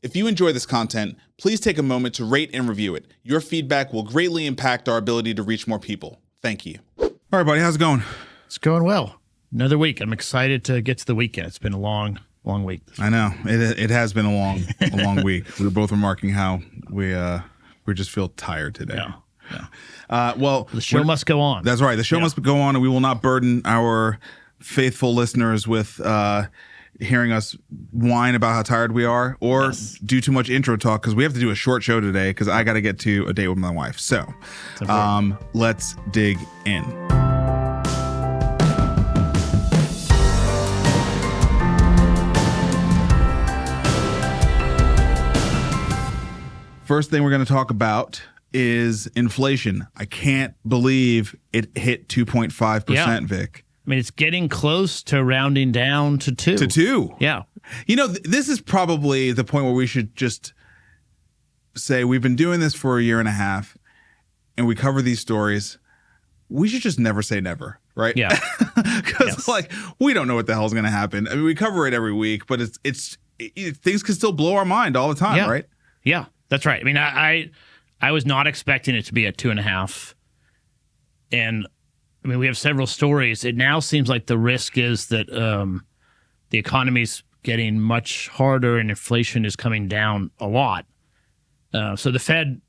If you enjoy this content, please take a moment to rate and review it. Your feedback will greatly impact our ability to reach more people. Thank you. All right, buddy, how's it going? It's going well. Another week. I'm excited to get to the weekend. It's been a long week. I know. It has been a long week. We were both remarking how we just feel tired today. Yeah. Well, the show must go on. That's right. The show must go on, and we will not burden our faithful listeners with hearing us whine about how tired we are or do too much intro talk, because we have to do a short show today because I got to get to a date with my wife. So let's dig in. First thing we're going to talk about is inflation. I can't believe it hit 2.5%, Vic. I mean, it's getting close to rounding down to 2. To 2. Yeah. You know, this is probably the point where we should just say we've been doing this for a year and a half and we cover these stories. We should just never say never, right? Yeah. Because like, we don't know what the hell's going to happen. I mean, we cover it every week, but it's things can still blow our mind all the time, right? Yeah, that's right. I mean, I was not expecting it to be at 2.5. And I mean, we have several stories. It now seems like the risk is that the economy's getting much harder and inflation is coming down a lot. So the Fed,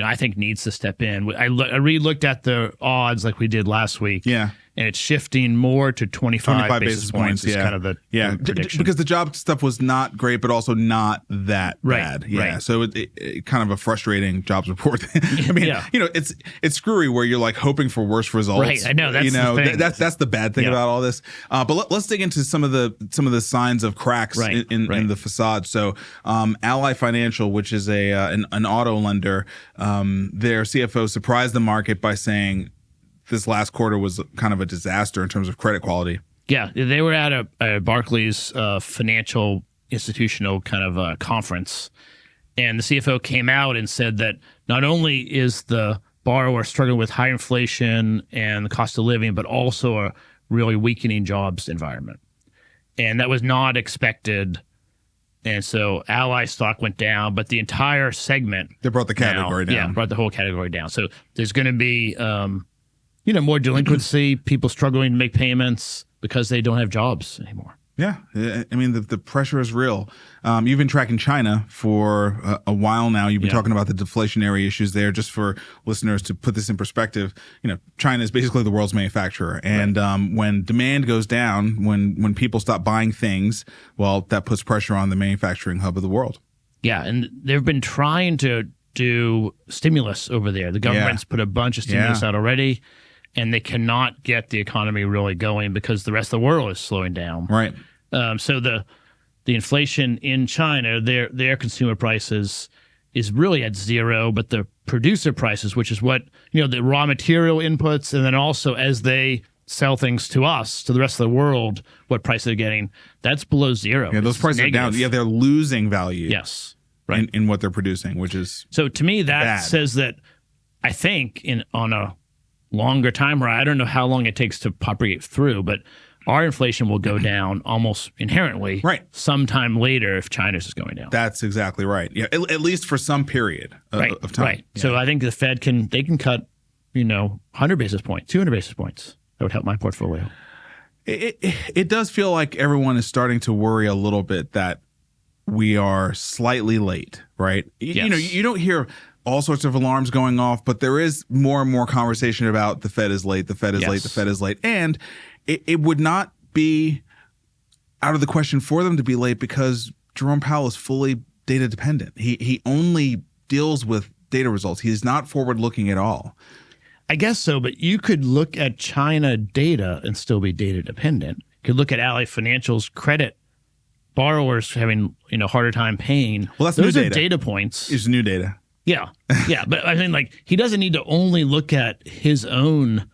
I think needs to step in. I re-looked at the odds like we did last week. Yeah. And it's shifting more to 25 basis points is kind of the prediction. Because the job stuff was not great, but also not that bad. Yeah. So it kind of a frustrating jobs report. I mean, it's screwy where you're like hoping for worse results. Right. I know. That's the thing. That's the bad thing about all this. But let's dig into some of the signs of cracks in the facade. So Ally Financial, which is an auto lender, their CFO surprised the market by saying this last quarter was kind of a disaster in terms of credit quality. Yeah, they were at a Barclays financial institutional kind of conference, and the CFO came out and said that not only is the borrower struggling with high inflation and the cost of living, but also a really weakening jobs environment. And that was not expected. And so Ally stock went down, but the entire segment... They brought the category down. Yeah, brought the whole category down. So there's going to be... more delinquency, people struggling to make payments because they don't have jobs anymore. Yeah. I mean, the pressure is real. You've been tracking China for a while now. You've been talking about the deflationary issues there. Just for listeners to put this in perspective, China is basically the world's manufacturer. And when demand goes down, when people stop buying things, well, that puts pressure on the manufacturing hub of the world. Yeah. And they've been trying to do stimulus over there. The government's put a bunch of stimulus out already. And they cannot get the economy really going because the rest of the world is slowing down. Right. So the inflation in China, their consumer prices is really at zero, but the producer prices, which is what the raw material inputs, and then also as they sell things to us, to the rest of the world, what price they're getting, that's below zero. Yeah, those prices are down. Yeah, they're losing value. Yes. Right. In what they're producing, which is so to me that bad. Says that I think on a longer time, or I don't know how long it takes to propagate through, but our inflation will go down almost inherently sometime later if China's is going down. That's exactly right. Yeah, at least for some period of time. Right. Yeah. So I think the Fed can cut, 100 basis points, 200 basis points. That would help my portfolio. It does feel like everyone is starting to worry a little bit that we are slightly late, right? Yes. You don't hear all sorts of alarms going off, but there is more and more conversation about the Fed is late, the Fed is late, the Fed is late. And it would not be out of the question for them to be late because Jerome Powell is fully data dependent. He only deals with data results. He's not forward looking at all. I guess so, but you could look at China data and still be data dependent. You could look at Ally Financial's credit borrowers having harder time paying. Well, that's those new are data. Data points. It's new data. Yeah. But I mean, he doesn't need to only look at his own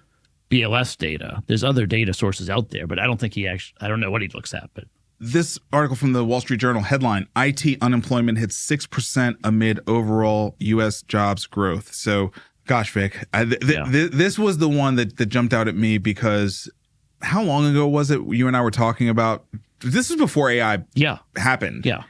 BLS data. There's other data sources out there, but I don't think I don't know what he looks at. But this article from the Wall Street Journal headline: IT unemployment hits 6% amid overall U.S. jobs growth. So, gosh, Vic, this was the one that jumped out at me because how long ago was it you and I were talking about? This is before AI happened. Yeah.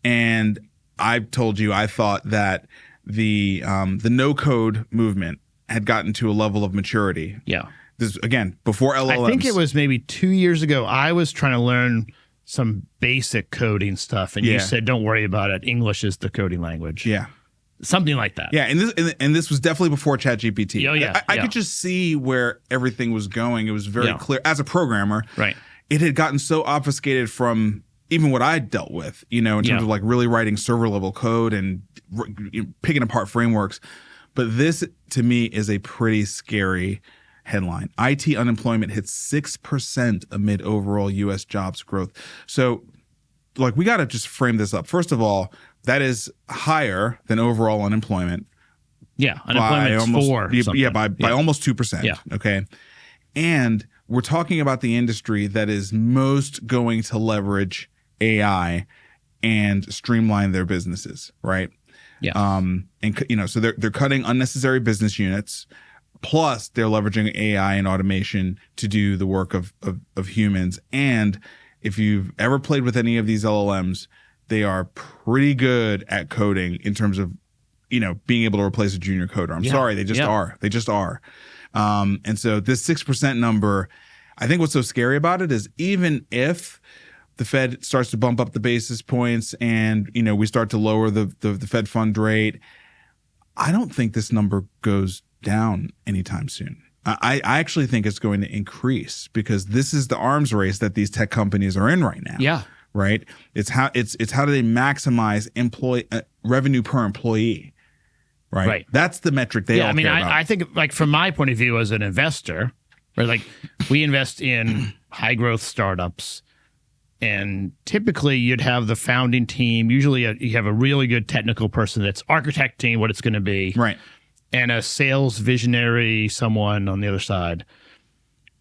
And I told you I thought that the no code movement had gotten to a level of maturity. Yeah. This again before LLMs. I think it was maybe 2 years ago. I was trying to learn some basic coding stuff, and you said, "Don't worry about it. English is the coding language." Yeah. Something like that. Yeah, and this was definitely before ChatGPT. Oh, yeah. I could just see where everything was going. It was very clear as a programmer. Right. It had gotten so obfuscated from even what I dealt with, in terms of like really writing server level code and picking apart frameworks. But this to me is a pretty scary headline. IT unemployment hits 6% amid overall U.S. jobs growth. So, like, we got to just frame this up. First of all, that is higher than overall unemployment. Yeah, unemployment's by almost 2%. Yeah. Okay. And we're talking about the industry that is most going to leverage AI and streamline their businesses, right? Yeah. So they're cutting unnecessary business units, plus they're leveraging AI and automation to do the work of humans. And if you've ever played with any of these LLMs, they are pretty good at coding in terms of, being able to replace a junior coder. I'm sorry, they just are. They just are. And so this 6% number, I think what's so scary about it is even if the Fed starts to bump up the basis points and, we start to lower the Fed fund rate, I don't think this number goes down anytime soon. I actually think it's going to increase because this is the arms race that these tech companies are in right now. Yeah. Right. It's how do they maximize revenue per employee. Right. That's the metric they all care about. I think, like, from my point of view as an investor, right, like, we invest in high growth startups, and typically you'd have the founding team. Usually you have a really good technical person that's architecting what it's going to be. Right. And a sales visionary, someone on the other side.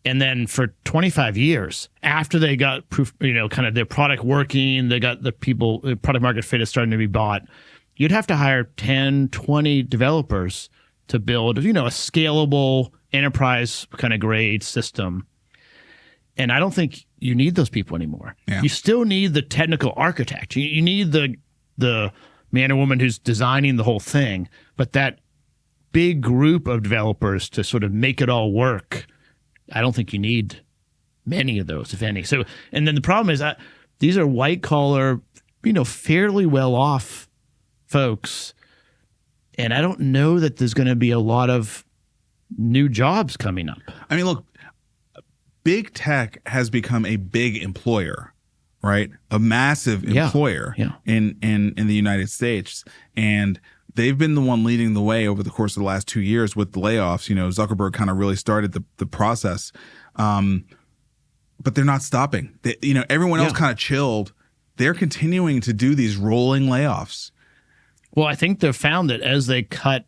And then for 25 years, after they got proof, kind of their product working, they got the product market fit is starting to be bought, you'd have to hire 10, 20 developers to build, a scalable enterprise kind of grade system. And I don't think you need those people anymore. Yeah. You still need the technical architect. You need the man or woman who's designing the whole thing. But that big group of developers to sort of make it all work, I don't think you need many of those, if any. So, and then the problem is that these are white collar, fairly well off folks. And I don't know that there's going to be a lot of new jobs coming up. I mean, look, big tech has become a big employer, right? A massive employer in the United States. And they've been the one leading the way over the course of the last 2 years with the layoffs. Zuckerberg kind of really started the process. But they're not stopping. Everyone else kind of chilled. They're continuing to do these rolling layoffs. Well, I think they've found that as they cut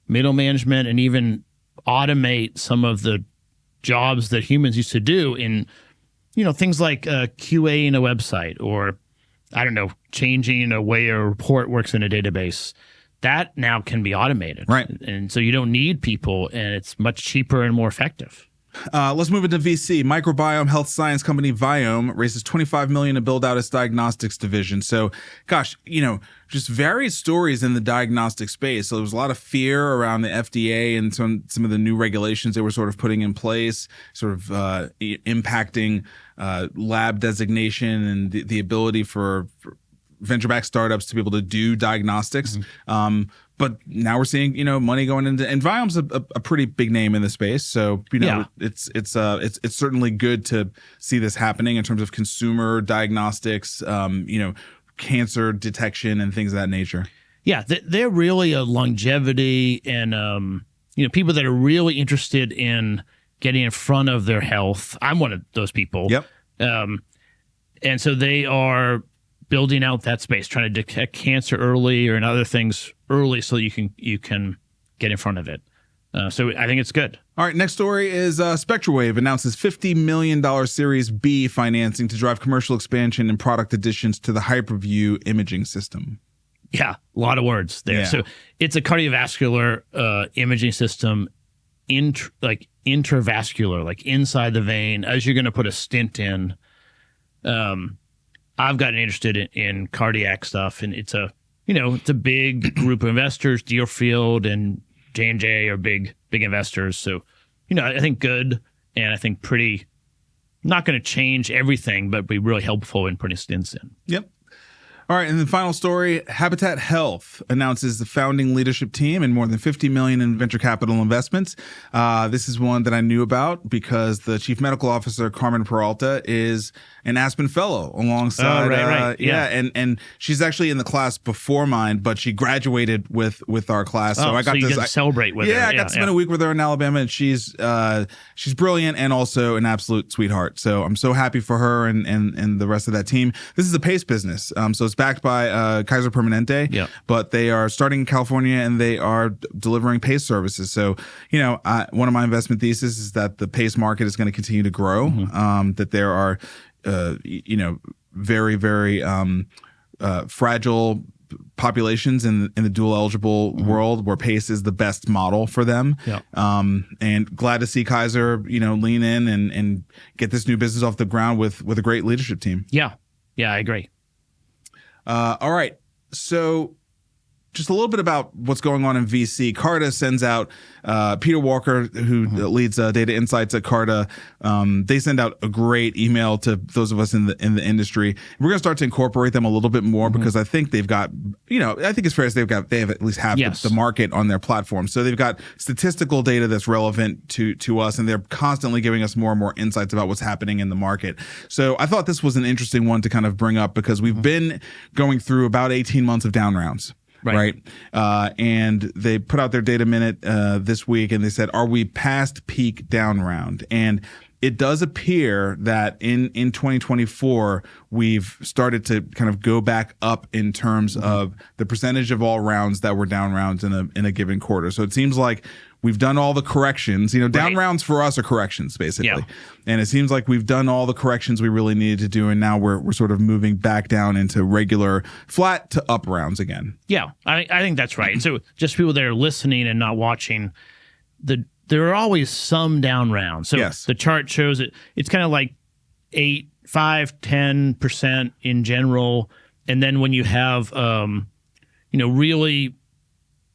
middle management and even automate some of the jobs that humans used to do in, things like QA-ing a website, or, I don't know, changing a way a report works in a database, that now can be automated. Right. And so you don't need people, and it's much cheaper and more effective. Let's move into VC. Microbiome health science company Viome raises $25 million to build out its diagnostics division. So, gosh, just various stories in the diagnostic space. So there was a lot of fear around the FDA and some of the new regulations they were sort of putting in place, sort of impacting lab designation and the ability for venture-backed startups to be able to do diagnostics. Mm-hmm. But now we're seeing, money going into, and Viome's a pretty big name in the space. So, it's certainly good to see this happening in terms of consumer diagnostics, cancer detection and things of that nature. Yeah, they're really a longevity and, people that are really interested in getting in front of their health. I'm one of those people. Yep. And so they are building out that space, trying to detect cancer early and other things early so you can get in front of it. So I think it's good. All right, next story is SpectraWave announces $50 million Series B financing to drive commercial expansion and product additions to the HyperView imaging system. Yeah, a lot of words there. Yeah. So it's a cardiovascular imaging system, intravascular, like inside the vein, as you're going to put a stent in. I've gotten interested in cardiac stuff, and it's a big group of investors. Deerfield and J&J are big investors. So, I think good, and I think pretty, not going to change everything, but be really helpful in putting stints in. Yep. All right, and the final story, Habitat Health announces the founding leadership team and more than $50 million in venture capital investments. This is one that I knew about because the chief medical officer, Carmen Peralta, is an Aspen Fellow alongside. Right. Yeah, and she's actually in the class before mine, but she graduated with our class. So I got to celebrate with her. Yeah, I got to spend a week with her in Alabama, and she's brilliant and also an absolute sweetheart. So I'm so happy for her and the rest of that team. This is a PACE business, so it's backed by Kaiser Permanente, but they are starting in California and they are delivering PACE services. So, one of my investment theses is that the PACE market is going to continue to grow, that there are, very, very fragile populations in the dual eligible world where PACE is the best model for them. And glad to see Kaiser, lean in and get this new business off the ground with a great leadership team. Yeah, I agree. All right. So just a little bit about what's going on in VC. Carta sends out Peter Walker, who leads data insights at Carta. They send out a great email to those of us in the industry. We're going to start to incorporate them a little bit more because I think they've got, I think it's fair to say they have at least half the market on their platform. So they've got statistical data that's relevant to us, and they're constantly giving us more and more insights about what's happening in the market. So I thought this was an interesting one to kind of bring up because we've been going through about 18 months of down rounds. Right. And they put out their data minute this week, and they said, are we past peak down round? And it does appear that in 2024, we've started to kind of go back up in terms of the percentage of all rounds that were down rounds in a given quarter. So it seems like we've done all the corrections. Down rounds for us are corrections, basically. And it seems like we've done all the corrections we really needed to do, and now we're sort of moving back down into regular flat to up rounds again. Yeah, I think that's right. So just people that are listening and not watching, there are always some down rounds. So the chart shows it's kind of like 8, 5, 10% in general. And then when you have, really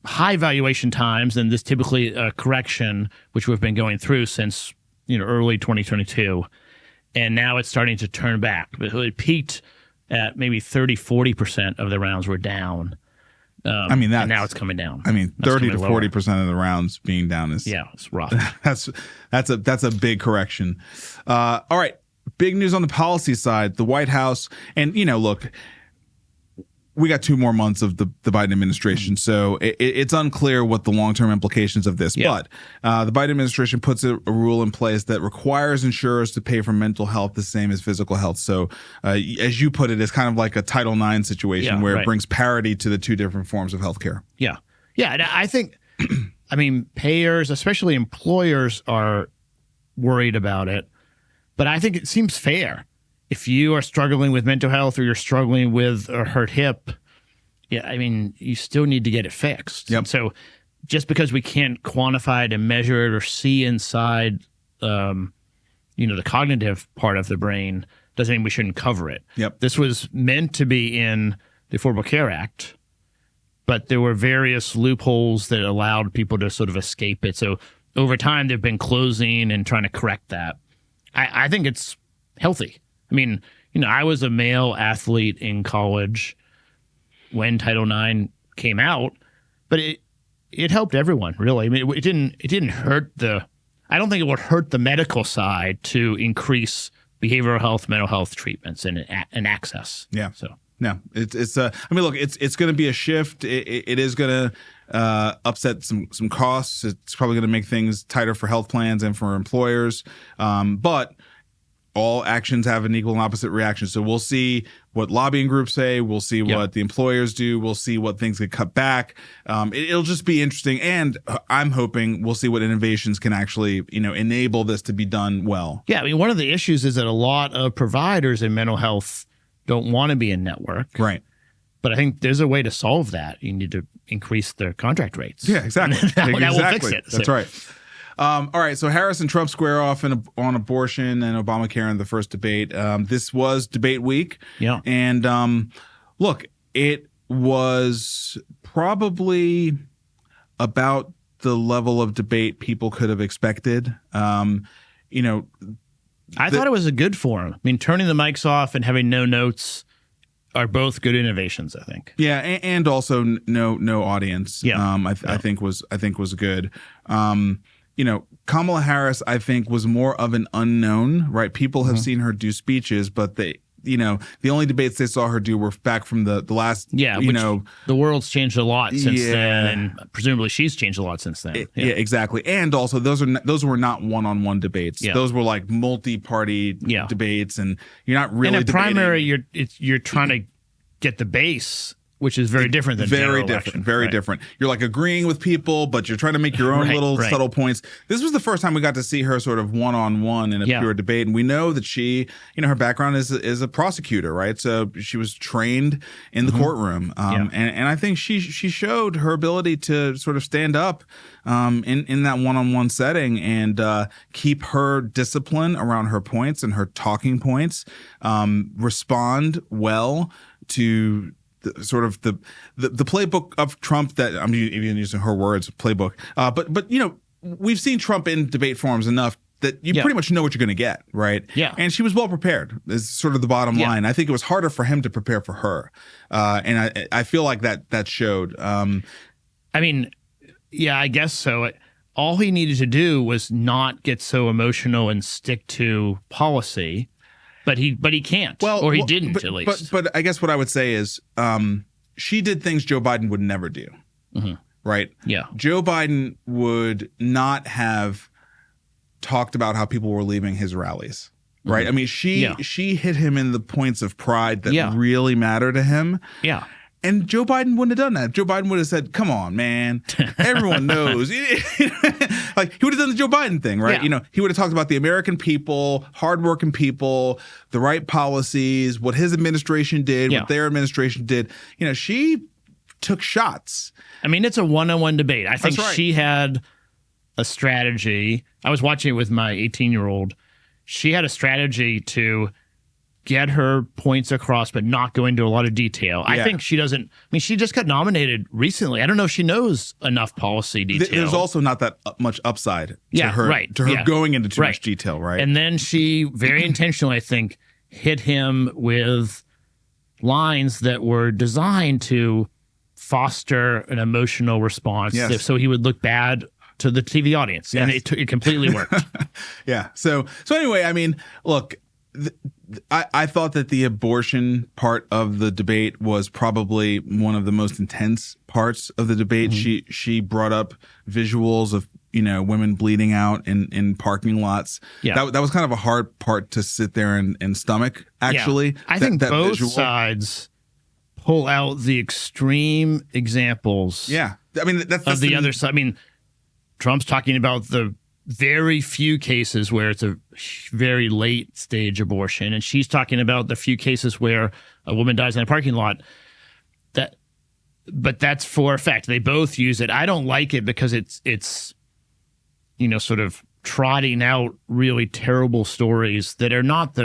high valuation times, and this typically a correction, which we've been going through since, early 2022. And now it's starting to turn back. It peaked at maybe 30, 40% of the rounds were down. And now it's coming down. 30 to 40% of the rounds being down is it's rough. that's a big correction. All right, big news on the policy side. The White House, and look, we got 2 more months of the Biden administration, so it's unclear what the long-term implications of this. But the Biden administration puts a rule in place that requires insurers to pay for mental health the same as physical health. So as you put it, it's kind of like a Title IX situation where it brings parity to the 2 different forms of healthcare. Yeah. And I think, payers, especially employers, are worried about it. But I think it seems fair. If you are struggling with mental health or you're struggling with a hurt hip, you still need to get it fixed. And so just because we can't quantify it and measure it or see inside, the cognitive part of the brain doesn't mean we shouldn't cover it. This was meant to be in the Affordable Care Act, but there were various loopholes that allowed people to sort of escape it. So over time, they've been closing and trying to correct that. I think it's healthy. I was a male athlete in college when Title IX came out, but it helped everyone, really. It didn't hurt I don't think it would hurt the medical side to increase behavioral health, mental health treatments and access. So no, it's look, it's going to be a shift. It is going to upset some costs. It's probably going to make things tighter for health plans and for employers, but all actions have an equal and opposite reaction. So we'll see what lobbying groups say. We'll see what the employers do. We'll see what things get cut back. It'll just be interesting. And I'm hoping we'll see what innovations can actually, enable this to be done well. One of the issues is that a lot of providers in mental health don't want to be in network. Right. But I think there's a way to solve that. You need to increase their contract rates. Yeah, exactly. That will fix it. That's right. All right. So Harris and Trump square off on abortion and Obamacare in the first debate. This was debate week. Yeah. And look, it was probably about the level of debate people could have expected. You know, I thought it was a good forum. I mean, turning the mics off and having no notes are both good innovations, I think. Yeah, and also no audience. Yeah. I think was good. You know, Kamala Harris, I think, was more of an unknown, right? People have seen her do speeches, but the only debates they saw her do were back from the last. Yeah, the world's changed a lot since then, and presumably she's changed a lot since then. Yeah, exactly. And also, those were not one-on-one debates. Yeah. Those were like multi-party debates, and you're not really. And in debating. primary, you're trying to get the base, which is very different than very general different. election. Very different. You're like agreeing with people, but you're trying to make your own little subtle points. This was the first time we got to see her sort of one-on-one in a pure debate, and we know that she, her background is a prosecutor, right? So she was trained in the courtroom, and I think she showed her ability to sort of stand up in that one-on-one setting and keep her discipline around her points and her talking points, respond well to sort of the playbook of Trump that I'm even using her words, playbook. But we've seen Trump in debate forums enough that you pretty much know what you're going to get, right? Yeah. And she was well prepared is sort of the bottom line. I think it was harder for him to prepare for her. And I feel like that showed. I mean, yeah, I guess so. All he needed to do was not get so emotional and stick to policy. But he can't, or he didn't at least. But I guess what I would say is she did things Joe Biden would never do, right? Yeah. Joe Biden would not have talked about how people were leaving his rallies, right? I mean, she hit him in the points of pride that really matter to him. Yeah. And Joe Biden wouldn't have done that. Joe Biden would have said, come on, man. Everyone knows. Like, he would have done the Joe Biden thing, right? Yeah. He would have talked about the American people, hardworking people, the right policies, what his administration did, what their administration did. She took shots. I mean, it's a one-on-one debate. I think she had a strategy. I was watching it with my 18-year-old. She had a strategy to get her points across, but not go into a lot of detail. I think she doesn't. I mean, she just got nominated recently. I don't know if she knows enough policy detail. There's also not that much upside to her going into too much detail, right? And then she very intentionally, I think, hit him with lines that were designed to foster an emotional response, so he would look bad to the TV audience, and it completely worked. Yeah. So anyway, I mean, look. I thought that the abortion part of the debate was probably one of the most intense parts of the debate. She brought up visuals of women bleeding out in parking lots. Yeah, that was kind of a hard part to sit there and stomach. Actually, I think both sides pull out the extreme examples. Yeah, I mean that's of the other side. I mean, Trump's talking about the very few cases where it's a very late stage abortion, and she's talking about the few cases where a woman dies in a parking lot. But that's for effect. They both use it. I don't like it because it's sort of trotting out really terrible stories that are not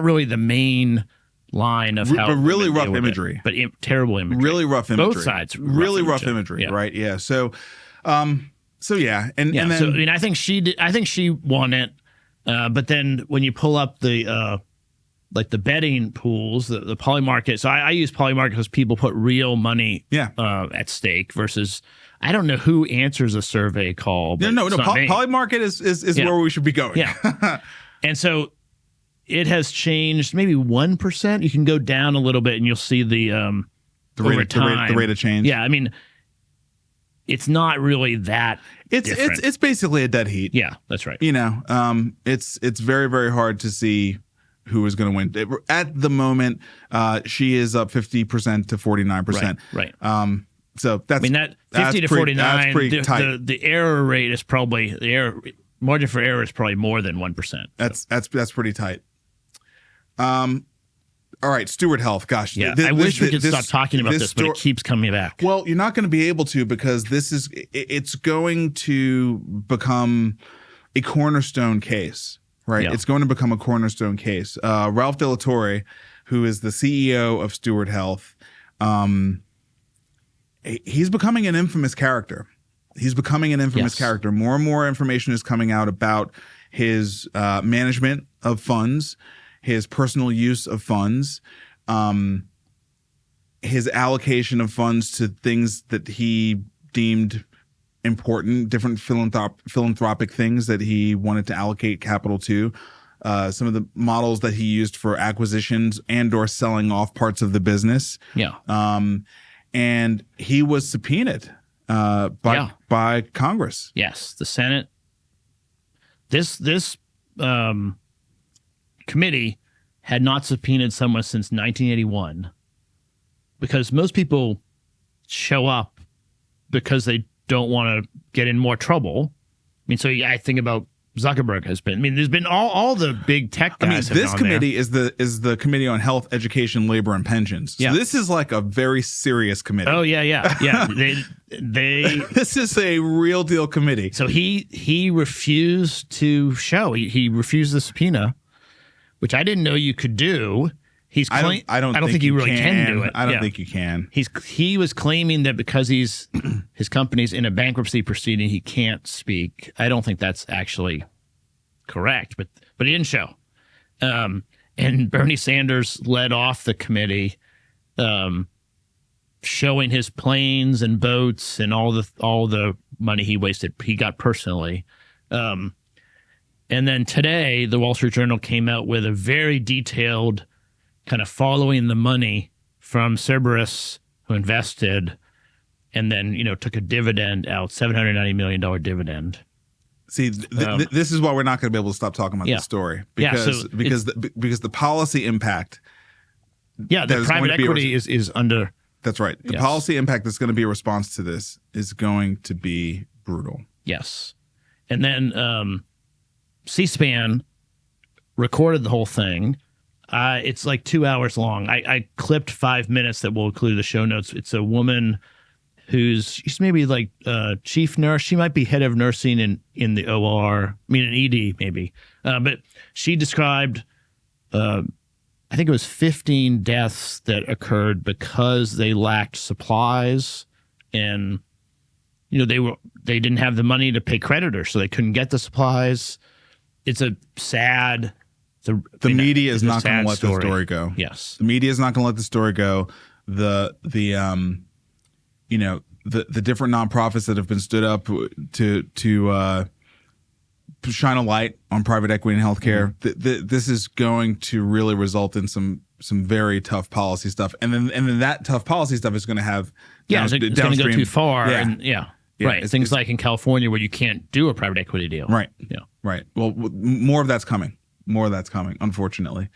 really the main line of how. But really rough imagery. But terrible imagery. Really rough imagery. Both sides. Really rough imagery. Right. Yeah. So. So yeah, and then so, I mean, I think she did. I think she won it. But then when you pull up the like the betting pools, the Polymarket. So I use Polymarket because people put real money at stake versus I don't know who answers a survey call. But no. Polymarket is where we should be going. Yeah, and so it has changed maybe 1%. You can go down a little bit and you'll see the rate of change. Yeah, I mean. It's not really that different. It's basically a dead heat. Yeah, that's right. It's very, very hard to see who is going to win. At the moment, she is up 50% to 49%. Right. So that's, I mean, that 50 to 49, that's pretty tight. The error rate is probably, margin for error is probably more than 1%. That's pretty tight. All right, Steward Health. Gosh, Yeah, I wish we could stop talking about this, but it keeps coming back. Well, you're not going to be able to because it's going to become a cornerstone case, right? Yeah. It's going to become a cornerstone case. Ralph De La Torre, who is the CEO of Steward Health, he's becoming an infamous character. Character. More and more information is coming out about his management of funds, his personal use of funds, his allocation of funds to things that he deemed important, different philanthropic things that he wanted to allocate capital to, some of the models that he used for acquisitions and or selling off parts of the business. Yeah. And he was subpoenaed by Congress. Yes, the Senate. This committee had not subpoenaed someone since 1981 because most people show up because they don't want to get in more trouble. I mean, so I think about Zuckerberg has been. I mean, there's been all the big tech guys. This committee is the Committee on Health, Education, Labor, and Pensions. So this is like a very serious committee. Oh yeah. They This is a real deal committee. So he refused to show. He refused the subpoena, which I didn't know you could do. I don't think you really can do it. I don't think you can. He was claiming that because his company's in a bankruptcy proceeding, he can't speak. I don't think that's actually correct, but he didn't show. And Bernie Sanders led off the committee, showing his planes and boats and all the money he got personally. And then today, the Wall Street Journal came out with a very detailed kind of following the money from Cerberus, who invested, and then took a dividend out, $790 million dividend. See, this is why we're not going to be able to stop talking about this story because the policy impact. Yeah, the private equity is under. That's right. The policy impact that's going to be a response to this is going to be brutal. Yes, and then C-SPAN recorded the whole thing. It's like 2 hours long. I clipped 5 minutes that will include the show notes. It's a woman she's maybe like chief nurse. She might be head of nursing in the OR. I mean, an ED maybe. But she described, I think it was 15 deaths that occurred because they lacked supplies, and they didn't have the money to pay creditors, so they couldn't get the supplies. It's a sad. The media is not going to let the story go. Yes, the media is not going to let the story go. The different nonprofits that have been stood up to shine a light on private equity and healthcare. Mm-hmm. This is going to really result in some very tough policy stuff, and then that tough policy stuff is going to have it's going to go too far. Yeah. Right. Things like in California where you can't do a private equity deal. Right. Yeah. Right. Well, more of that's coming. Unfortunately.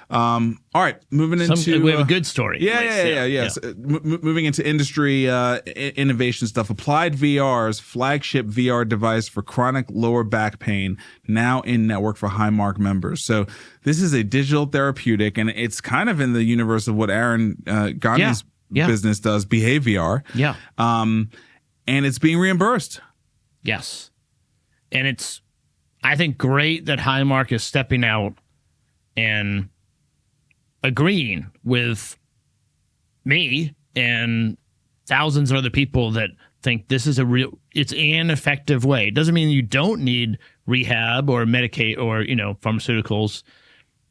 All right, moving into we have a good story. Yeah. So, moving into industry innovation stuff. AppliedVR's flagship VR device for chronic lower back pain now in network for Highmark members. So this is a digital therapeutic, and it's kind of in the universe of what Aaron Gandhi's business does, BehaveVR. Yeah. And it's being reimbursed. Yes, and it's, I think, great that Highmark is stepping out and agreeing with me and thousands of other people that think this is it's an effective way. It doesn't mean you don't need rehab or Medicaid or, pharmaceuticals,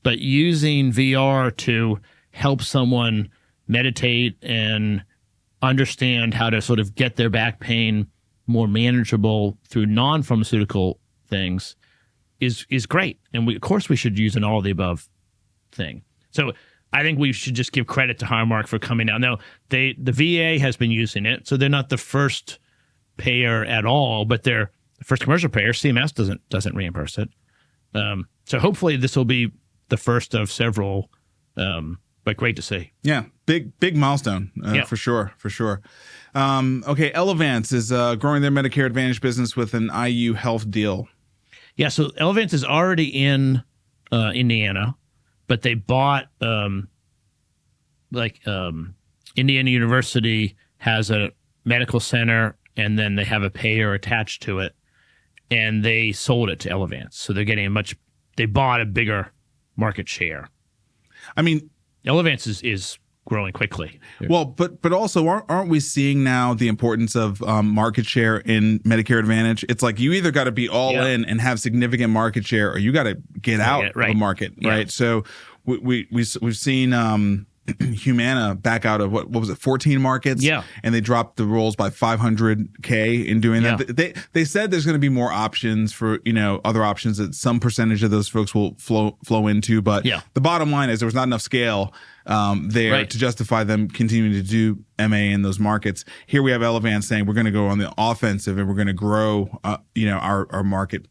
but using VR to help someone meditate and understand how to sort of get their back pain more manageable through non-pharmaceutical things is great. And of course we should use an all of the above thing. So I think we should just give credit to Highmark for coming out. Now, the VA has been using it, so they're not the first payer at all, but they're the first commercial payer. CMS doesn't reimburse it. So hopefully this will be the first of several, but great to see. Yeah, big milestone for sure. Okay, Elevance is growing their Medicare Advantage business with an IU Health deal. Yeah, so Elevance is already in Indiana, but they bought like Indiana University has a medical center, and then they have a payer attached to it, and they sold it to Elevance. So they're getting they bought a bigger market share. I mean, Elevance is growing quickly. Well, but also aren't we seeing now the importance of market share in Medicare Advantage? It's like you either got to be all in and have significant market share, or you got to get out of the market, right? So we've seen Humana back out of what was it, 14 markets? Yeah. And they dropped the rolls by 500K in doing that. They said there's going to be more options for, other options that some percentage of those folks will flow into. But the bottom line is there was not enough scale there to justify them continuing to do MA in those markets. Here we have Elevance saying we're going to go on the offensive and we're going to grow, our market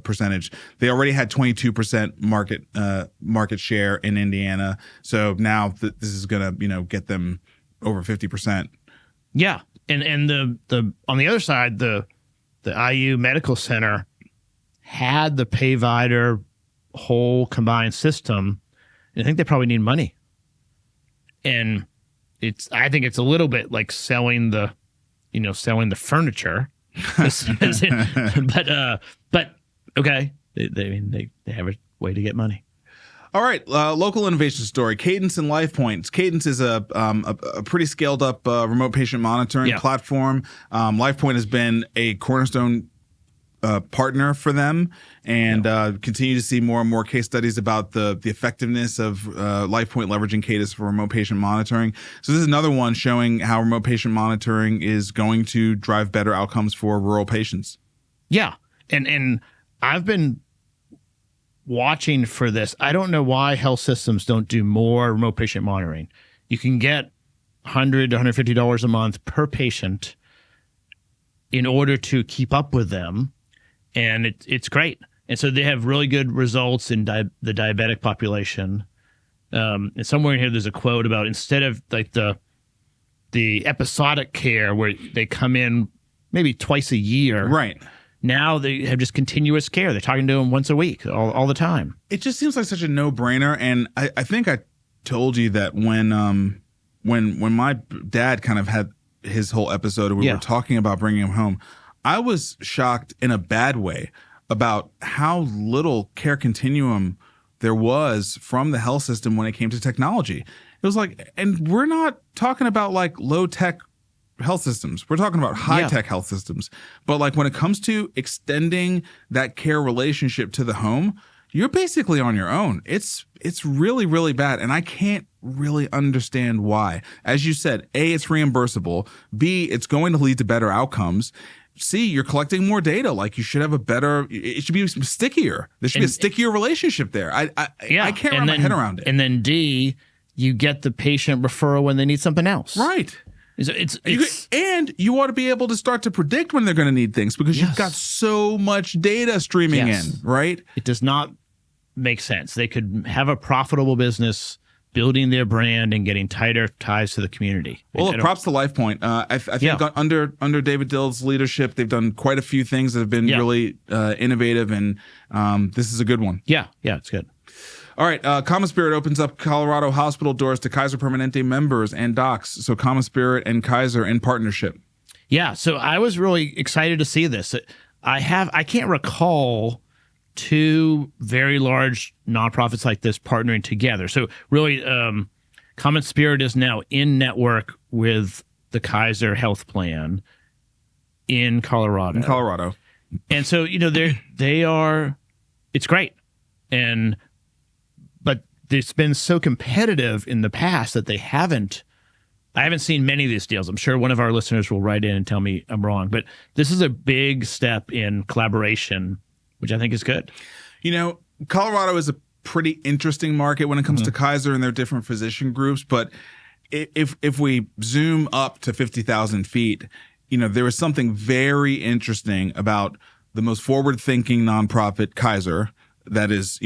percentage. They already had 22% market share in Indiana. So now this is going to, get them over 50%. Yeah. And the on the other side, the IU Medical Center had the Payvider whole combined system. And I think they probably need money. And I think it's a little bit like selling the furniture. But okay, they have a way to get money. All right, local innovation story. Cadence and Lifepoint. Cadence is a pretty scaled up remote patient monitoring platform. Lifepoint has been a cornerstone partner for them, and continue to see more and more case studies about the effectiveness of Lifepoint leveraging Cadence for remote patient monitoring. So this is another one showing how remote patient monitoring is going to drive better outcomes for rural patients. Yeah, and I've been watching for this. I don't know why health systems don't do more remote patient monitoring. You can get $100 to $150 a month per patient in order to keep up with them. And it's great. And so they have really good results in the diabetic population. And somewhere in here, there's a quote about instead of like the episodic care where they come in maybe twice a year. Right. Now they have just continuous care. They're talking to them once a week, all the time. It just seems like such a no-brainer. And I think I told you that when my dad kind of had his whole episode and we were talking about bringing him home, I was shocked in a bad way about how little care continuum there was from the health system when it came to technology. It was like, and we're not talking about like low-tech health systems. We're talking about high-tech health systems. But like when it comes to extending that care relationship to the home, you're basically on your own. It's really, really bad. And I can't really understand why. As you said, A, it's reimbursable. B, it's going to lead to better outcomes. C, you're collecting more data. Like you should have it should be stickier. There should be a stickier relationship there. I can't wrap my head around it. And then D, you get the patient referral when they need something else. Right. And you ought to be able to start to predict when they're going to need things because you've got so much data streaming in, right? It does not make sense. They could have a profitable business building their brand and getting tighter ties to the community. Well, look, props to Lifepoint. I think under David Dill's leadership, they've done quite a few things that have been really innovative, and this is a good one. Yeah, it's good. All right, CommonSpirit opens up Colorado hospital doors to Kaiser Permanente members and docs. So CommonSpirit and Kaiser in partnership. Yeah, so I was really excited to see this. I can't recall two very large nonprofits like this partnering together. So really, CommonSpirit is now in network with the Kaiser health plan in Colorado. And so, they are, it's great. But it's been so competitive in the past that I haven't seen many of these deals. I'm sure one of our listeners will write in and tell me I'm wrong, but this is a big step in collaboration, which I think is good. Colorado is a pretty interesting market when it comes to Kaiser and their different physician groups. But if we zoom up to 50,000 feet, there is something very interesting about the most forward-thinking nonprofit, Kaiser, that is,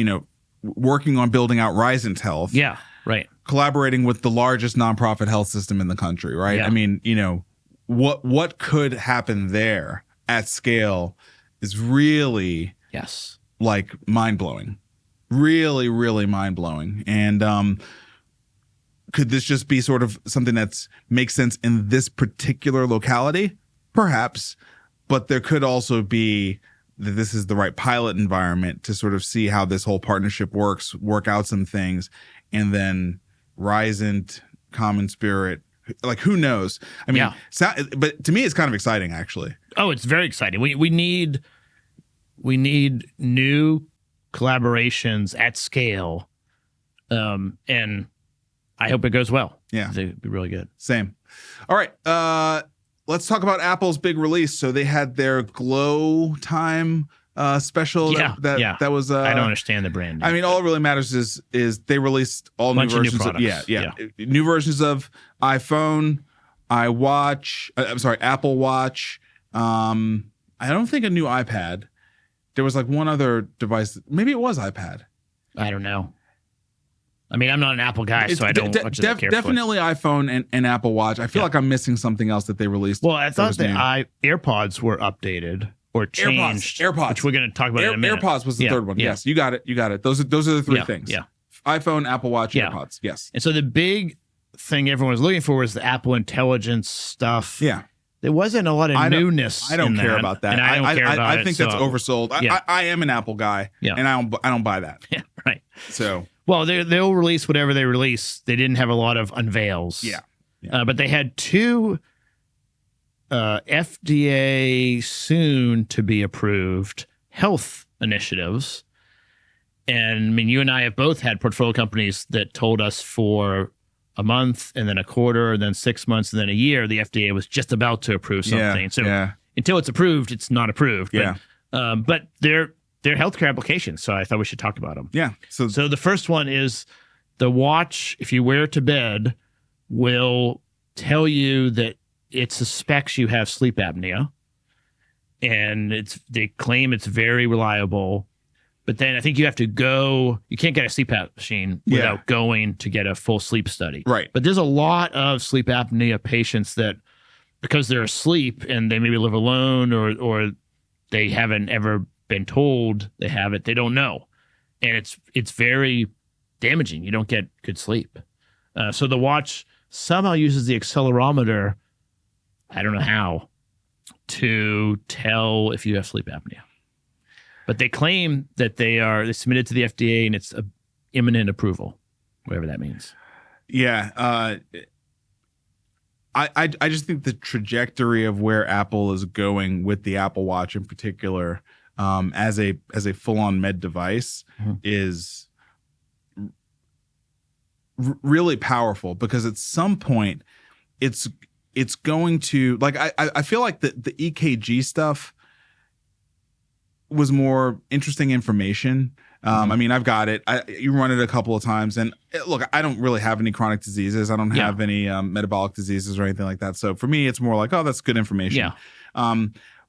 working on building out Risant Health. Yeah, right. Collaborating with the largest nonprofit health system in the country, right? Yeah. I mean, what could happen there at scale is really like mind-blowing. Really, really mind-blowing. And Could this just be sort of something that's makes sense in this particular locality? Perhaps, but there could also be that this is the right pilot environment to sort of see how this whole partnership works, work out some things, and then Risent, CommonSpirit, like who knows? I mean, but to me, it's kind of exciting, actually. Oh, it's very exciting. We need new collaborations at scale, and I hope it goes well. Yeah, it'd be really good. Same. All right, let's talk about Apple's big release. So they had their Glow Time special. That was. I don't understand the brand name. I mean, all it really matters is they released all new versions. New versions of iPhone, Apple Watch. I don't think a new iPad. There was like one other device. Maybe it was iPad. I don't know. I mean, I'm not an Apple guy, so I don't much care definitely iPhone and Apple Watch. I feel like I'm missing something else that they released. Well, I thought the AirPods were updated or changed. AirPods. Which we're going to talk about in a minute. AirPods was the third one. Yes, you got it. Those are the three things. Yeah. iPhone, Apple Watch, AirPods. Yes. And so the big thing everyone was looking for was the Apple Intelligence stuff. Yeah. There wasn't a lot of newness. I don't care about that. And I don't care about it. I think that's oversold. I am an Apple guy, and I don't buy that. Yeah, right. So, well, they'll release whatever they release. They didn't have a lot of unveils. Yeah. But they had two FDA soon to be approved health initiatives. And I mean, you and I have both had portfolio companies that told us for a month and then a quarter and then 6 months and then a year, the FDA was just about to approve something. Until it's approved, it's not approved. But they're healthcare applications. So I thought we should talk about them. Yeah. So the first one is the watch, if you wear it to bed, will tell you that it suspects you have sleep apnea. And they claim it's very reliable. But then I think you have to go, you can't get a CPAP machine without going to get a full sleep study. Right. But there's a lot of sleep apnea patients that, because they're asleep and they maybe live alone or they haven't ever been told they have it, they don't know. And it's very damaging. You don't get good sleep. So the watch somehow uses the accelerometer, I don't know how, to tell if you have sleep apnea. But they claim that they submitted to the FDA and it's imminent approval, whatever that means. Yeah. I just think the trajectory of where Apple is going with the Apple Watch in particular, as a full-on med device, is really powerful, because at some point it's going to, like, I feel like the EKG stuff was more interesting information. I mean, I've got it. You run it a couple of times, and look, I don't really have any chronic diseases. I don't have any metabolic diseases or anything like that. So for me, it's more like, oh, that's good information. Yeah.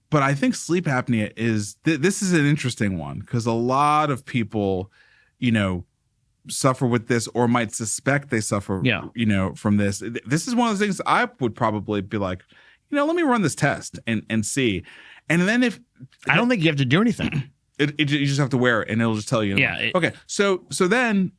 But I think sleep apnea is this is an interesting one, because a lot of people, suffer with this or might suspect they suffer, from this. This is one of the things I would probably be like, let me run this test and see. And then I don't think you have to do anything. You just have to wear it, and it'll just tell you. Yeah. Okay. So then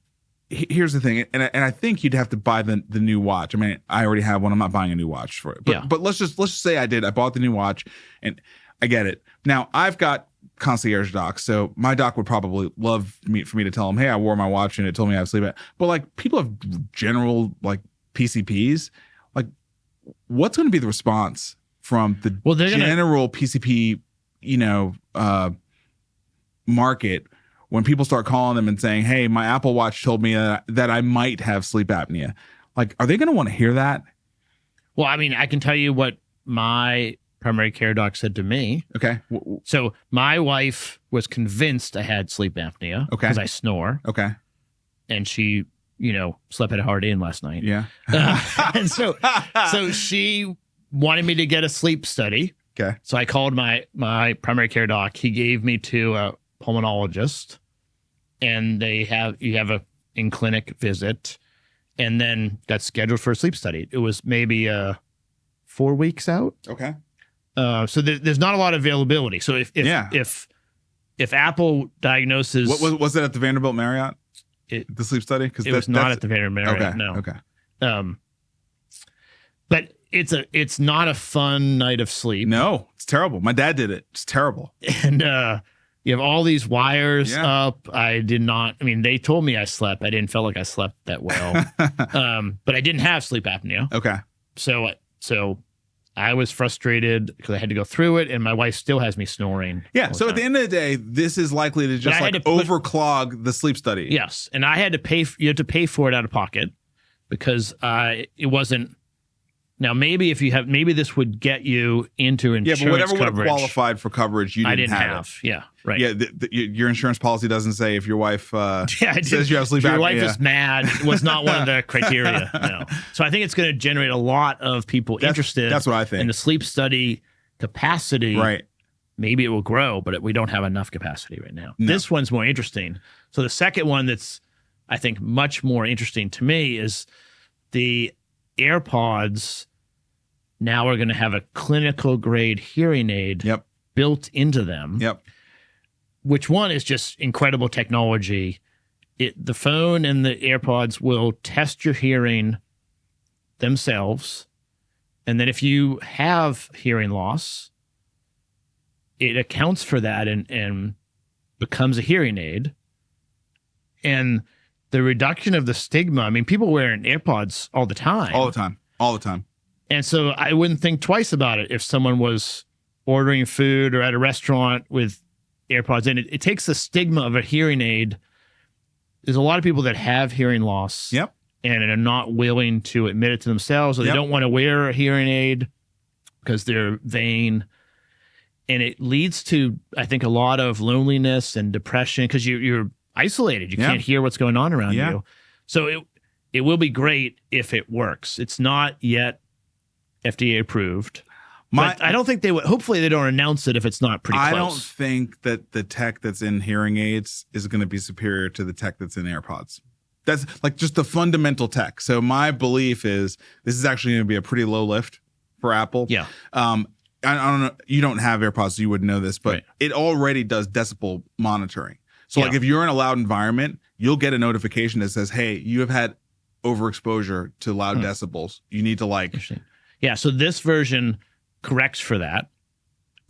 here's the thing, and I think you'd have to buy the new watch. I mean, I already have one. I'm not buying a new watch for it. But let's just say I did. I bought the new watch, and I get it. Now I've got concierge docs, so my doc would probably love for me to tell him, hey, I wore my watch and it told me I have sleep apnea. But like, people have general like PCPs. Like, what's going to be the response from the general PCP, market, when people start calling them and saying, hey, my Apple Watch told me that I might have sleep apnea? Like, are they going to want to hear that? Well, I mean, I can tell you what my primary care doc said to me. Okay. So my wife was convinced I had sleep apnea. Okay. Because I snore. Okay. And she, slept at a Hard In last night. Yeah. And so she wanted me to get a sleep study. Okay. So I called my primary care doc. He gave me to a pulmonologist, and you have a in-clinic visit, and then got scheduled for a sleep study. It was maybe 4 weeks out. Okay. So there's not a lot of availability. So if Apple diagnoses, was it at the Vanderbilt Marriott? The sleep study? Because it was not at the Vanderbilt Marriott. Okay. No. Okay. But it's not a fun night of sleep. No, it's terrible. My dad did it. It's terrible. And you have all these wires up. I mean, they told me I slept. I didn't feel like I slept that well. But I didn't have sleep apnea. Okay. So I was frustrated because I had to go through it, and my wife still has me snoring. Yeah. So at the end of the day, this is likely to just overclog the sleep study. Yes, and I had to pay. You had to pay for it out of pocket because it wasn't. Now maybe maybe this would get you into insurance. Yeah, but whatever coverage. would have qualified for coverage, you didn't have. Yeah, right. Yeah, your insurance policy doesn't say if your wife says you have sleep apnea. Your wife is mad. It was not one of the criteria. No. So I think it's going to generate a lot of people interested. That's what I think. In the sleep study capacity. Right. Maybe it will grow, but we don't have enough capacity right now. No. This one's more interesting. So the second one that's, I think, much more interesting to me is the AirPods now are going to have a clinical grade hearing aid built into them. Yep. Which one is just incredible technology. The phone and the AirPods will test your hearing themselves. And then if you have hearing loss, it accounts for that and becomes a hearing aid. And the reduction of the stigma, I mean, people wearing AirPods all the time. All the time. And so I wouldn't think twice about it if someone was ordering food or at a restaurant with AirPods in. It takes the stigma of a hearing aid. There's a lot of people that have hearing loss and are not willing to admit it to themselves, or they don't want to wear a hearing aid because they're vain. And it leads to, I think, a lot of loneliness and depression because you're isolated. You can't hear what's going on around you. So it will be great if it works. It's not yet FDA approved. But I don't think they would. Hopefully, they don't announce it if it's not pretty close. I don't think that the tech that's in hearing aids is going to be superior to the tech that's in AirPods. That's like just the fundamental tech. So my belief is this is actually going to be a pretty low lift for Apple. Yeah. I don't know. You don't have AirPods, so you wouldn't know this, but it already does decibel monitoring. So like if you're in a loud environment, you'll get a notification that says, "Hey, you have had overexposure to loud decibels. You need to like." Yeah. So this version corrects for that,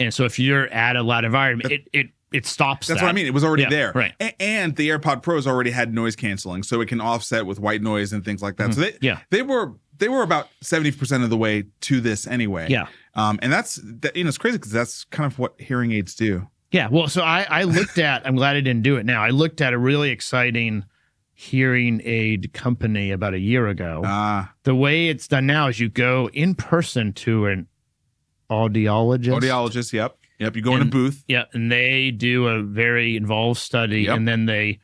and so if you're at a loud environment, it stops. That's what I mean. It was already there, right? And the AirPod Pros already had noise canceling, so it can offset with white noise and things like that. So they were about 70% of the way to this anyway. Yeah. And that's it's crazy because that's kind of what hearing aids do. Yeah. Well, so I looked at. I'm glad I didn't do it now. I looked at a really exciting hearing aid company about a year ago. The way it's done now is you go in person to an audiologist. Yep. You go in a booth. Yeah, and they do a very involved study, and then they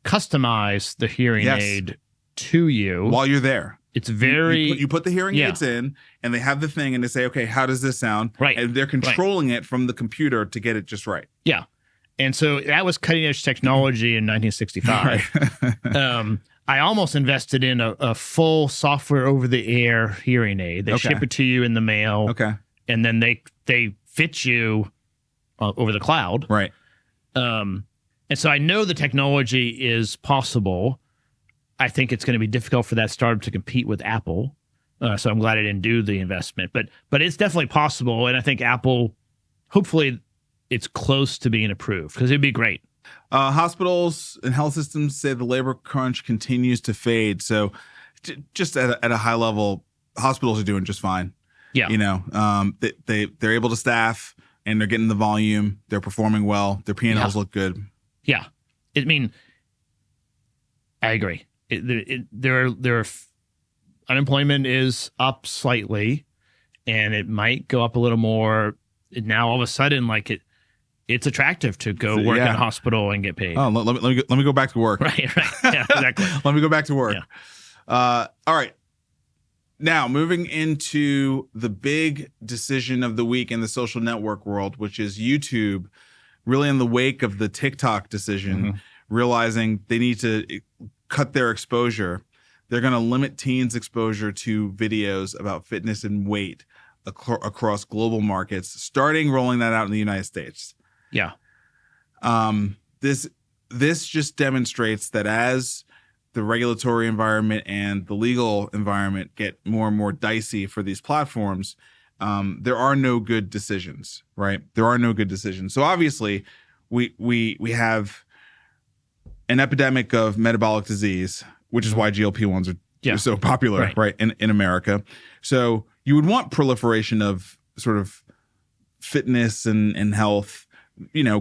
customize the hearing aid to you while you're there. It's very you put the hearing aids in, and they have the thing, and they say, okay, how does this sound? Right, and they're controlling it from the computer to get it just right. Yeah, and so that was cutting edge technology in 1965. I almost invested in a full software over the air hearing aid. They ship it to you in the mail. Okay. And then they fit you over the cloud. Right. And so I know the technology is possible. I think it's going to be difficult for that startup to compete with Apple. So I'm glad I didn't do the investment. But it's definitely possible. And I think Apple, hopefully it's close to being approved because it'd be great. Hospitals and health systems say the labor crunch continues to fade. So just at a high level, hospitals are doing just fine. Yeah. They're able to staff and they're getting the volume. They're performing well. Their P&Ls look good. Yeah. I mean, I agree. Unemployment is up slightly and it might go up a little more. Now, all of a sudden, it's attractive to go work in a hospital and get paid. Oh, let me go back to work. Right. Yeah, exactly. Let me go back to work. Yeah. All right. Now, moving into the big decision of the week in the social network world, which is YouTube, really in the wake of the TikTok decision, realizing they need to cut their exposure. They're going to limit teens' exposure to videos about fitness and weight across global markets, starting rolling that out in the United States. Yeah. This just demonstrates that as the regulatory environment and the legal environment get more and more dicey for these platforms, there are no good decisions, right? There are no good decisions. So obviously, we have an epidemic of metabolic disease, which is why GLP-1s are so popular, right, in America. So you would want proliferation of sort of fitness and health,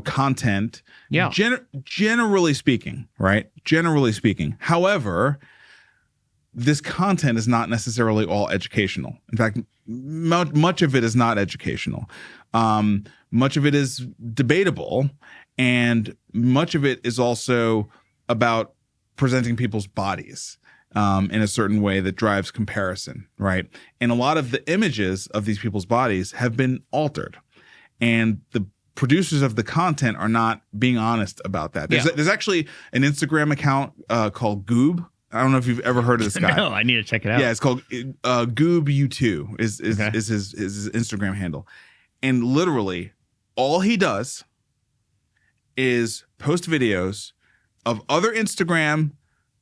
content. Yeah. Generally speaking, right? Generally speaking. However, this content is not necessarily all educational. In fact, much of it is not educational. Much of it is debatable, and much of it is also about presenting people's bodies in a certain way that drives comparison, right? And a lot of the images of these people's bodies have been altered, and the producers of the content are not being honest about that. There's actually an Instagram account called Goob. I don't know if you've ever heard of this guy. No, I need to check it out. Yeah, it's called Goob U2 is his Instagram handle. And literally all he does is post videos of other Instagram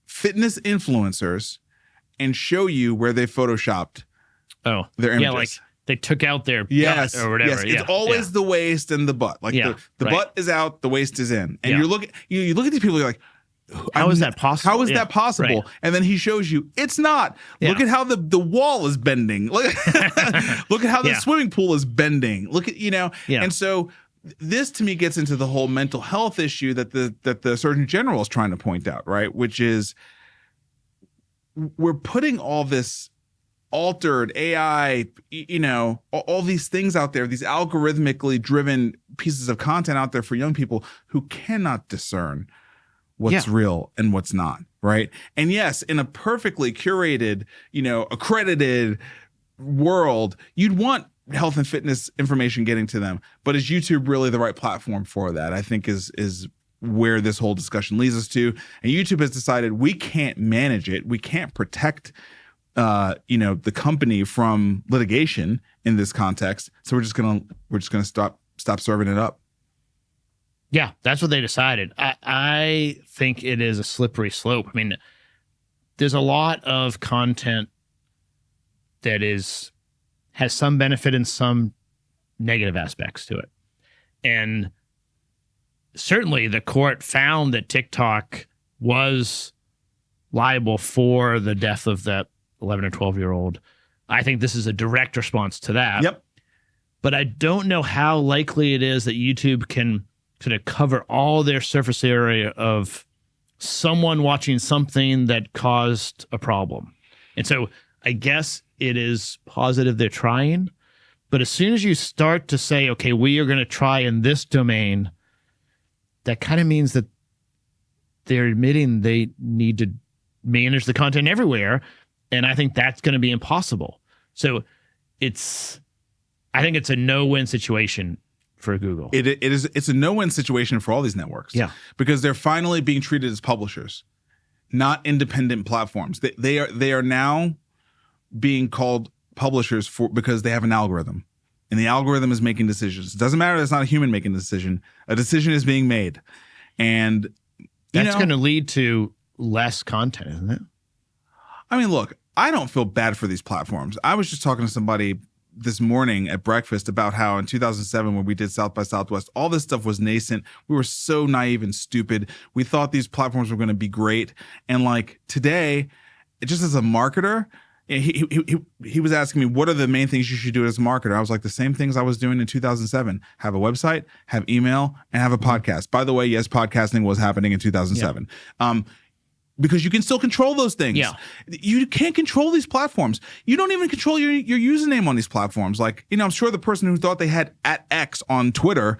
fitness influencers and show you where they photoshopped their images. Yeah, like they took out their butt or whatever. Yes, it's always the waist and the butt. Like the butt is out, the waist is in. And you look at these people, you're like, how is that possible? How is that possible? Right. And then he shows you it's not. Yeah. Look at how the wall is bending. Look at how the swimming pool is bending. Look at And so this to me gets into the whole mental health issue that the Surgeon General is trying to point out, right? Which is we're putting all this altered AI, all these things out there, these algorithmically driven pieces of content out there for young people who cannot discern what's real and what's not, right? And yes, in a perfectly curated, accredited world, you'd want health and fitness information getting to them. But is YouTube really the right platform for that? I think is where this whole discussion leads us to. And YouTube has decided we can't manage it. We can't protect the company from litigation in this context. So we're just gonna stop serving it up. Yeah, that's what they decided. I think it is a slippery slope. I mean, there's a lot of content that has some benefit and some negative aspects to it. And certainly the court found that TikTok was liable for the death of that 11 or 12-year-old. I think this is a direct response to that. Yep. But I don't know how likely it is that YouTube can sort of cover all their surface area of someone watching something that caused a problem. And so I guess it is positive they're trying. But as soon as you start to say, okay, we are going to try in this domain, that kind of means that they're admitting they need to manage the content everywhere. And I think that's going to be impossible. So I think it's a no-win situation for Google. It's a no-win situation for all these networks. Yeah. Because they're finally being treated as publishers, not independent platforms. They are now being called publishers because they have an algorithm. And the algorithm is making decisions. It doesn't matter that it's not a human making the decision. A decision is being made. And that's going to lead to less content, isn't it? I mean, look, I don't feel bad for these platforms. I was just talking to somebody this morning at breakfast about how in 2007 when we did South by Southwest, all this stuff was nascent. We were so naive and stupid. We thought these platforms were going to be great. And like today, just as a marketer, he was asking me, what are the main things you should do as a marketer? I was like, the same things I was doing in 2007. Have a website, have email, and have a podcast. By the way, yes, podcasting was happening in 2007. Yeah. Because you can still control those things. Yeah. You can't control these platforms. You don't even control your username on these platforms. Like, I'm sure the person who thought they had @X on Twitter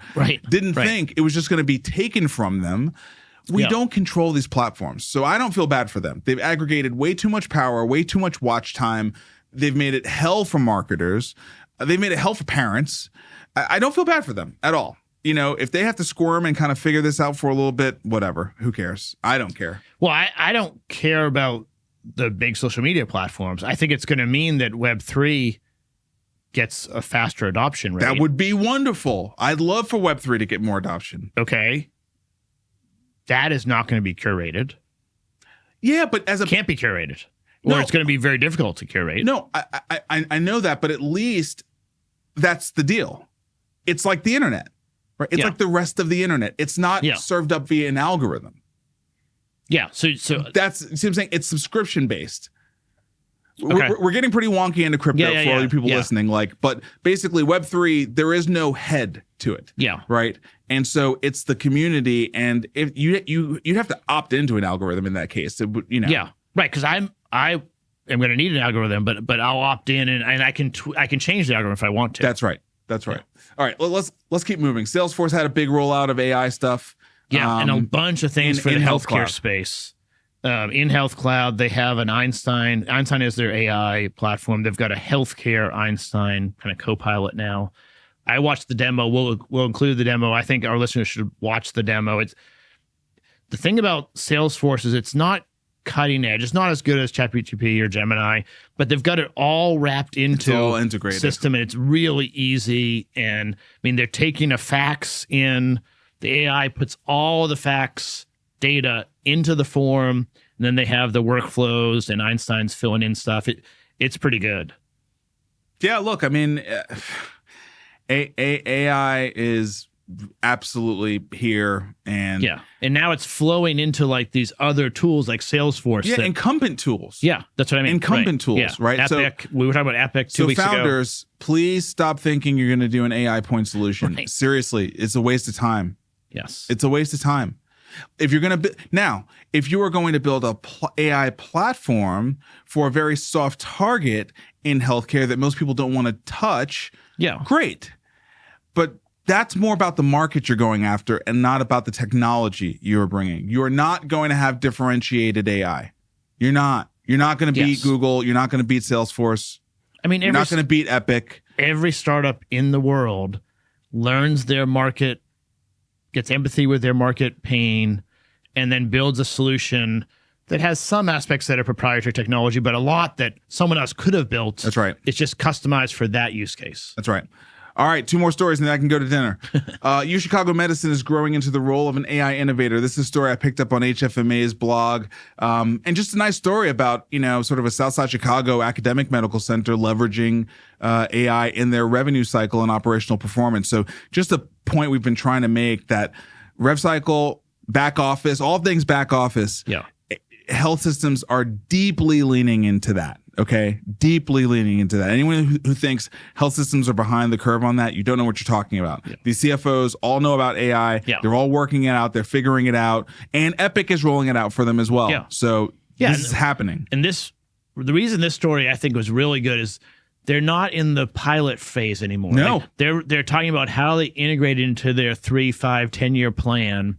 didn't think it was just going to be taken from them. We don't control these platforms. So I don't feel bad for them. They've aggregated way too much power, way too much watch time. They've made it hell for marketers. They've made it hell for parents. I don't feel bad for them at all. If they have to squirm and kind of figure this out for a little bit, whatever. Who cares? I don't care. Well, I don't care about the big social media platforms. I think it's going to mean that Web3 gets a faster adoption rate. That would be wonderful. I'd love for Web3 to get more adoption. Okay. That is not going to be curated. Yeah, but as a Can't be curated. No. Or it's going to be very difficult to curate. No, I know that, but at least that's the deal. It's like the internet, right? It's like the rest of the internet. It's not served up via an algorithm. Yeah. So that's, see what I'm saying? It's subscription based. Okay. We're getting pretty wonky into crypto for all you people listening. But basically Web3, there is no head to it. Yeah. Right. And so it's the community, and if you have to opt into an algorithm in that case. Yeah. Right. Because I am going to need an algorithm, but I'll opt in and I can change the algorithm if I want to. That's right. Yeah. All right. Let's keep moving. Salesforce had a big rollout of AI stuff. Yeah, and a bunch of things for the healthcare space. In Health Cloud, they have an Einstein. Einstein is their AI platform. They've got a healthcare Einstein kind of co-pilot now. I watched the demo. We'll include the demo. I think our listeners should watch the demo. It's the thing about Salesforce is it's not cutting edge. It's not as good as ChatGPT or Gemini, but they've got it all wrapped into it's all integrated system, and it's really easy. And I mean, they're taking a fax in. The AI puts all the fax data into the form, and then they have the workflows, and Einstein's filling in stuff. It's pretty good. Yeah, look, I mean, AI is absolutely here, and now it's flowing into like these other tools like Salesforce. Yeah, incumbent tools. Yeah, that's what I mean. Incumbent tools, right? Epic. We were talking about Epic 2 weeks ago. So founders, please stop thinking you're going to do an AI point solution. Right. Seriously, it's a waste of time. Yes, it's a waste of time. If you're going to if you are going to build a AI platform for a very soft target in healthcare that most people don't want to touch, great. But that's more about the market you're going after and not about the technology you're bringing. You're not going to have differentiated AI. You're not. You're not going to beat Google. You're not going to beat Salesforce. I mean, you're not going to beat Epic. Every startup in the world learns their market, gets empathy with their market pain, and then builds a solution that has some aspects that are proprietary technology, but a lot that someone else could have built. That's right. It's just customized for that use case. That's right. All right, 2 more stories, and then I can go to dinner. UChicago Medicine is growing into the role of an AI innovator. This is a story I picked up on HFMA's blog, and just a nice story about, sort of a Southside Chicago academic medical center leveraging AI in their revenue cycle and operational performance. So just a point we've been trying to make, that rev cycle, back office, all things back office, health systems are deeply leaning into that. Okay, deeply leaning into that. Anyone who thinks health systems are behind the curve on that, you don't know what you're talking about. Yeah. These CFOs all know about AI. Yeah. They're all working it out. They're figuring it out. And Epic is rolling it out for them as well. Yeah. So this is happening. And the reason this story I think was really good is they're not in the pilot phase anymore. No. Like they're talking about how they integrate into their 3, 5, 10-year plan.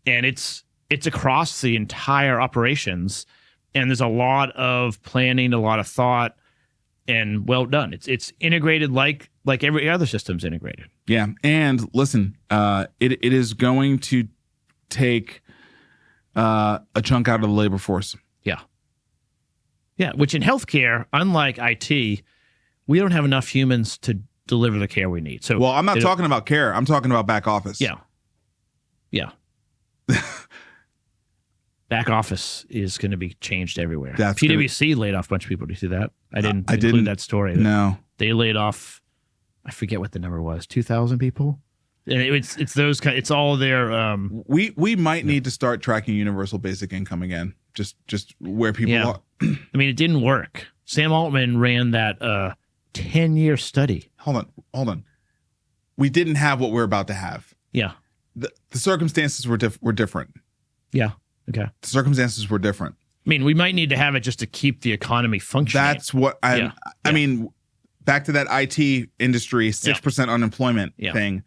And it's across the entire operations. And there's a lot of planning, a lot of thought, and well done. It's integrated like every other system's integrated. Yeah, and listen, it is going to take a chunk out of the labor force. Yeah, which in healthcare, unlike IT, we don't have enough humans to deliver the care we need. So, well, I'm not talking about care. I'm talking about back office. Yeah. Back office is going to be changed everywhere. PwC laid off a bunch of people. Do you see that? I didn't include that story. No. They laid off, I forget what the number was, 2,000 people? And it's those kind. It's all their. We might need to start tracking universal basic income again. Just where people are. I mean, it didn't work. Sam Altman ran that 10-year study. Hold on. We didn't have what we're about to have. Yeah. The circumstances were different. Yeah. Okay. The circumstances were different. I mean, we might need to have it just to keep the economy functioning. That's what I mean, back to that IT industry, 6% unemployment thing.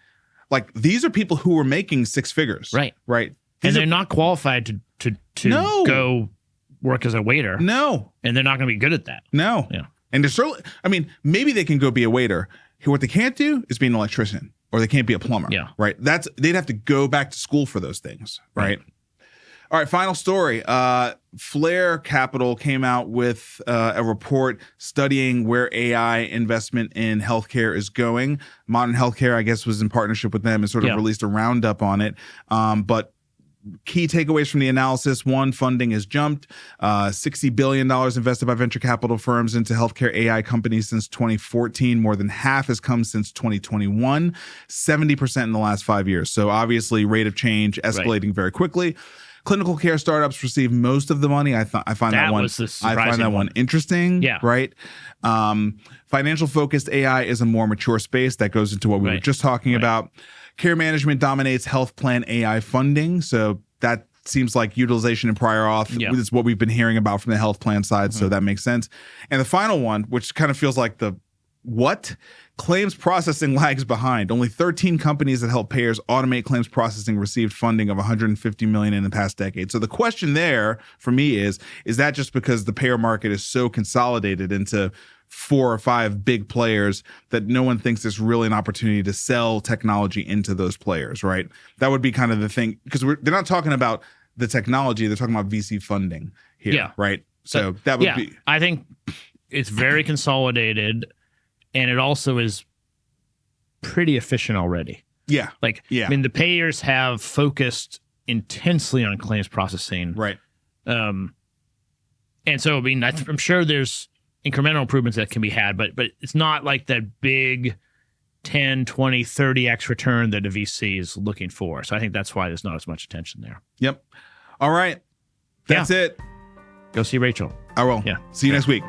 Like, these are people who were making 6 figures. Right. And they're not qualified to go work as a waiter. No. And they're not going to be good at that. No. Yeah. And they're certainly, maybe they can go be a waiter. What they can't do is be an electrician, or they can't be a plumber. Yeah. Right. They'd have to go back to school for those things. Right. All right, final story. Flare Capital came out with a report studying where AI investment in healthcare is going. Modern Healthcare, I guess, was in partnership with them and sort of released a roundup on it. But key takeaways from the analysis. One, funding has jumped. $60 billion invested by venture capital firms into healthcare AI companies since 2014. More than half has come since 2021, 70% in the last 5 years. So obviously, rate of change escalating very quickly. Clinical care startups receive most of the money. I find that one interesting. Yeah. Right. Financial focused AI is a more mature space that goes into what we were just talking about. Care management dominates health plan AI funding. So that seems like utilization and prior auth is what we've been hearing about from the health plan side. So that makes sense. And the final one, which kind of feels like the claims processing lags behind. Only 13 companies that help payers automate claims processing received funding of $150 million in the past decade. So the question there for me is that just because the payer market is so consolidated into 4 or 5 big players that no one thinks there's really an opportunity to sell technology into those players, right? That would be kind of the thing, because they're not talking about the technology, they're talking about VC funding here, right? So that would be... I think it's very consolidated, and it also is pretty efficient already. Yeah. I mean, the payers have focused intensely on claims processing. Right. And so, I mean, I'm sure there's incremental improvements that can be had, but it's not like that big 10, 20, 30x return that a VC is looking for. So I think that's why there's not as much attention there. Yep. All right. That's it. Go see Rachel. I will. Yeah. See you next week.